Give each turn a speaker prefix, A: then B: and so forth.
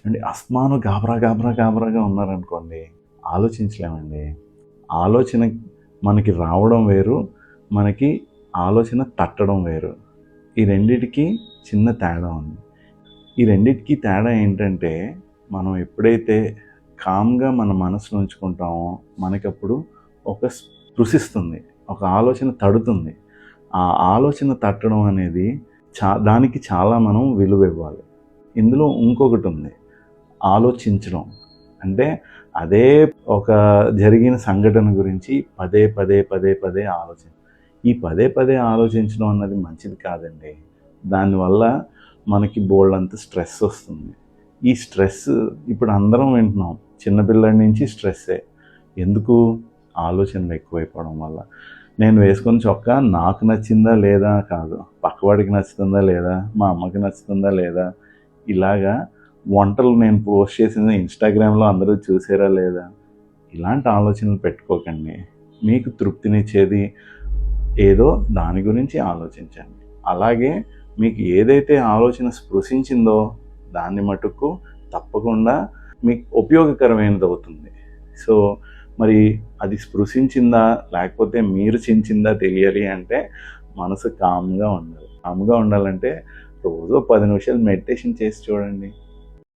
A: అంటే అస్తమాను గాబరాగా ఉన్నారనుకోండి, ఆలోచించలేమండి. ఆలోచన మనకి రావడం వేరు, మనకి ఆలోచన తట్టడం వేరు. ఈ రెండిటికి చిన్న తేడా ఉంది. ఈ రెండిటికి తేడా ఏంటంటే, మనం ఎప్పుడైతే కామ్‌గా మన మనసులో ఉంచుకుంటామో, మనకప్పుడు ఒక స్పృశిస్తుంది. ఒక ఆలోచన తడుతుంది. ఆ ఆలోచన తట్టడం అనేది దానికి చాలా మనం విలువివ్వాలి. ఇందులో ఇంకొకటుంది. ఆలోచించడం. అంటే అదే ఒక జరిగిన సంఘటన గురించి పదే ఈ పదే ఆలోచించడం అన్నది మంచిది కాదండి. దానివల్ల మనకి బోలెడంత స్ట్రెస్ వస్తుంది. ఈ స్ట్రెస్ ఇప్పుడు అందరం వింటున్నాం. చిన్నపిల్లాడి నుంచి స్ట్రెస్సే. ఎందుకు? ఆలోచనలు ఎక్కువైపోవడం వల్ల. నేను వేసుకున్న చొక్కా నాకు నచ్చిందా లేదా కాదు. పక్కవాడికి నచ్చుతుందా లేదా? మా అమ్మకి నచ్చుతుందా లేదా? ఇలాగా వంటలు నేను పోస్ట్ చేసింది ఇన్‌స్టాగ్రామ్‌లో అందరూ చూసారా లేదా? ఇలాంటి ఆలోచనలు పెట్టుకోకండి. మీకు తృప్తినిచ్చేది ఏదో దాని గురించి ఆలోచించండి. అలాగే మీకు ఏదైతే ఆలోచన స్పృశించిందో దాన్ని మటుకు తప్పకుండా మీకు ఉపయోగకరమైనదవుతుంది. సో, మరి అది స్పృశించిందా? లేకపోతే మీరు చించిందా తెలియాలి అంటే మనసు కామ్‌గా ఉండాలి. కామ్‌గా ఉండాలంటే రోజు 10 నిమిషాలు మెడిటేషన్ చేసి చూడండి.